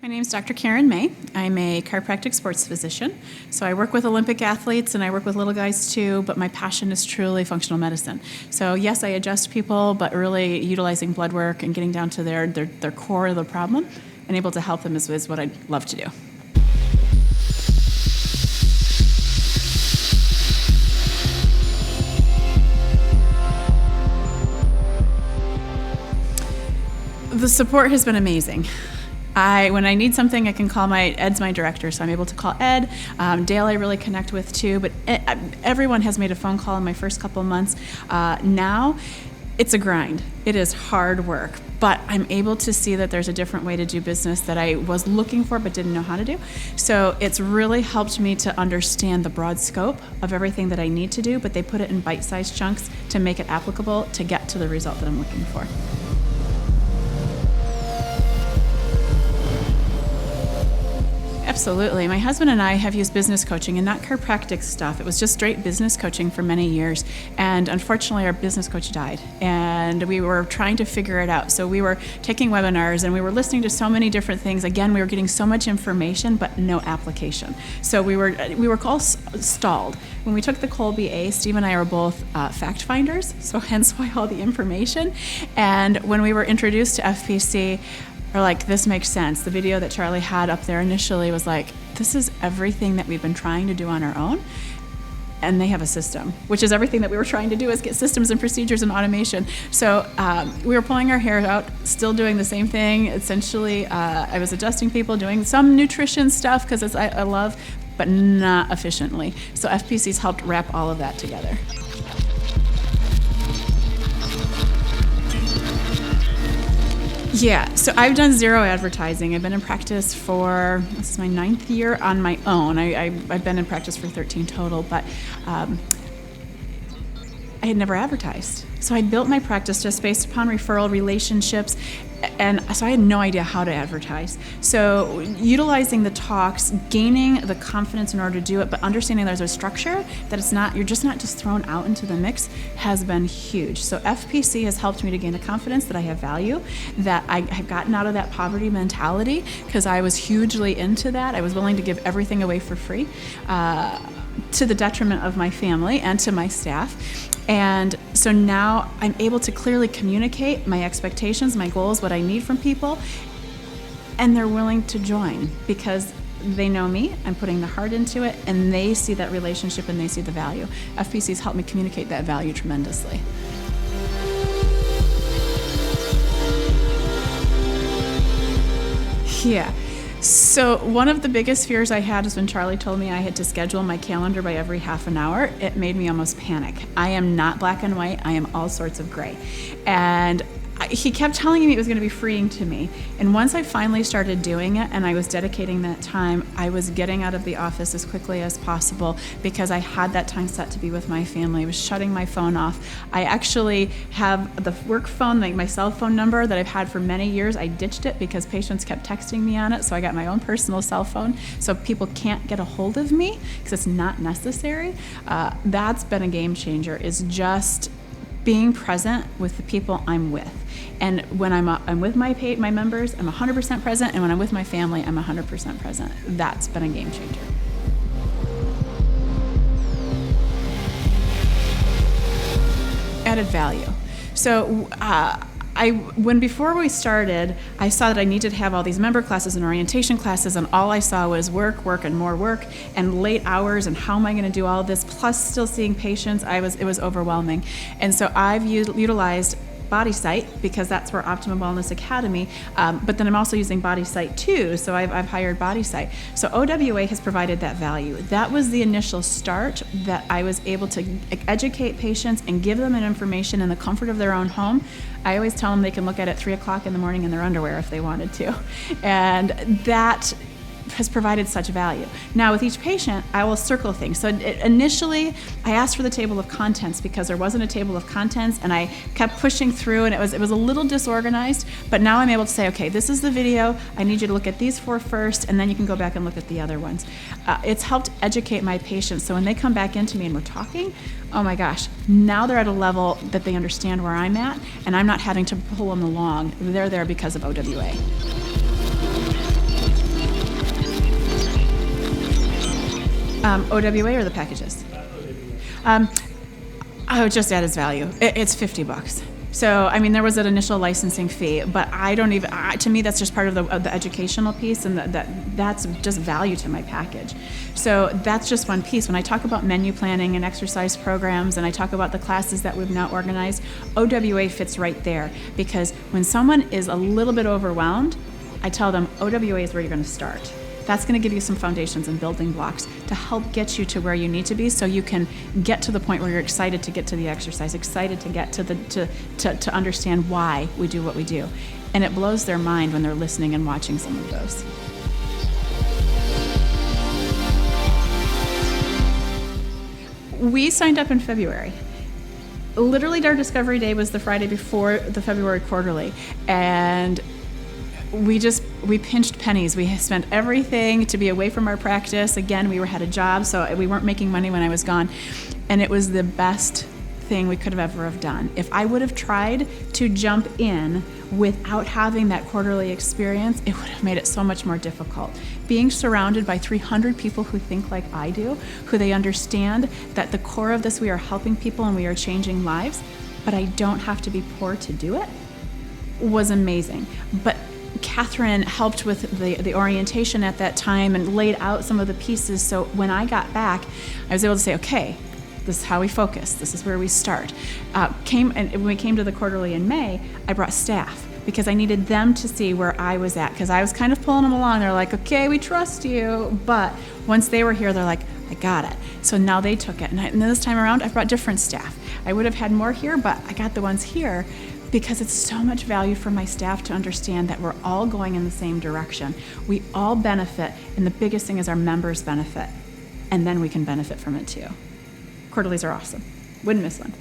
My name is Dr. Karen May. I'm a chiropractic sports physician. So I work with Olympic athletes and I work with little guys too, but my passion is truly functional medicine. So yes, I adjust people, but really utilizing blood work and getting down to their core of the problem and able to help them is what I love to do. The support has been amazing. When I need something, I can call Ed's my director, so I'm able to call Ed. Dale I really connect with too, but everyone has made a phone call in my first couple months. Now, it's a grind. It is hard work, but I'm able to see that there's a different way to do business that I was looking for but didn't know how to do. So it's really helped me to understand the broad scope of everything that I need to do, but they put it in bite-sized chunks to make it applicable to get to the result that I'm looking for. Absolutely. My husband and I have used business coaching and not chiropractic stuff. It was just straight business coaching for many years. And unfortunately, our business coach died. And we were trying to figure it out. So we were taking webinars and we were listening to so many different things. Again, we were getting so much information, but no application. So we were all stalled. When we took the Colby A, Steve and I are both fact finders, so hence why all the information. And when we were introduced to FPC, are like, this makes sense. The video that Charlie had up there initially was like, this is everything that we've been trying to do on our own. And they have a system, which is everything that we were trying to do, is get systems and procedures and automation. So we were pulling our hair out, still doing the same thing. Essentially, I was adjusting people, doing some nutrition stuff because I love, but not efficiently. So FPC's helped wrap all of that together. Yeah, so I've done zero advertising. I've been in practice for, this is my 9th year on my own. I've been in practice for 13 total, but I had never advertised. So I built my practice just based upon referral relationships, and so I had no idea how to advertise. So utilizing the talks, gaining the confidence in order to do it, but understanding there's a structure, that it's not, you're just not just thrown out into the mix, has been huge. So FPC has helped me to gain the confidence that I have value, that I have gotten out of that poverty mentality, because I was hugely into that. I was willing to give everything away for free, to the detriment of my family and to my staff. And so now I'm able to clearly communicate my expectations, my goals, what I need from people, and they're willing to join because they know me, I'm putting the heart into it, and they see that relationship and they see the value. FPC's helped me communicate that value tremendously. Yeah. So one of the biggest fears I had is when Charlie told me I had to schedule my calendar by every half an hour. It made me almost panic. I am not black and white. I am all sorts of gray. And he kept telling me it was going to be freeing to me. And once I finally started doing it and I was dedicating that time, I was getting out of the office as quickly as possible because I had that time set to be with my family. I was shutting my phone off. I actually have the work phone, like my cell phone number that I've had for many years. I ditched it because patients kept texting me on it, so I got my own personal cell phone so people can't get a hold of me because it's not necessary. That's been a game changer, is just being present with the people I'm with. And when I'm with my members, I'm 100% present, and when I'm with my family, I'm 100% present. That's been a game changer. Added value. So before we started, I saw that I needed to have all these member classes and orientation classes, and all I saw was work, and more work, and late hours, and how am I going to do all of this, plus still seeing patients. It was overwhelming. And so I've utilized Body Sight, because that's where Optimum Wellness Academy, but then I'm also using Body Sight too, so I've hired Body Sight. So OWA has provided that value. That was the initial start that I was able to educate patients and give them an information in the comfort of their own home. I always tell them they can look at it 3 o'clock in the morning in their underwear if they wanted to. And that has provided such value. Now with each patient, I will circle things. So initially, I asked for the table of contents because there wasn't a table of contents, and I kept pushing through, and it was a little disorganized, but now I'm able to say, okay, this is the video, I need you to look at these 4 first, and then you can go back and look at the other ones. It's helped educate my patients, so when they come back into me and we're talking, oh my gosh, now they're at a level that they understand where I'm at, and I'm not having to pull them along. They're there because of OWA. OWA or the packages? I would just add its value. It's $50. So, I mean, there was an initial licensing fee, but I don't even, to me, that's just part of the educational piece, and that's just value to my package. So that's just one piece. When I talk about menu planning and exercise programs, and I talk about the classes that we've now organized, OWA fits right there, because when someone is a little bit overwhelmed, I tell them OWA is where you're going to start. That's going to give you some foundations and building blocks to help get you to where you need to be, so you can get to the point where you're excited to get to the exercise, excited to get to understand why we do what we do. And it blows their mind when they're listening and watching some of those. We signed up in February. Literally, our discovery day was the Friday before the February quarterly, and we pinched pennies. We spent everything to be away from our practice. Again, we had a job, so we weren't making money when I was gone. And it was the best thing we could have ever have done. If I would have tried to jump in without having that quarterly experience, it would have made it so much more difficult. Being surrounded by 300 people who think like I do, who they understand that the core of this, we are helping people and we are changing lives, but I don't have to be poor to do it, was amazing. But Catherine helped with the orientation at that time and laid out some of the pieces. So when I got back, I was able to say, okay, this is how we focus. This is where we start. And when we came to the quarterly in May, I brought staff because I needed them to see where I was at, because I was kind of pulling them along. They're like, okay, we trust you. But once they were here, they're like, I got it. So now they took it. And this time around, I brought different staff. I would have had more here, but I got the ones here because it's so much value for my staff to understand that we're all going in the same direction. We all benefit, and the biggest thing is our members benefit, and then we can benefit from it too. Quarterlies are awesome. Wouldn't miss one.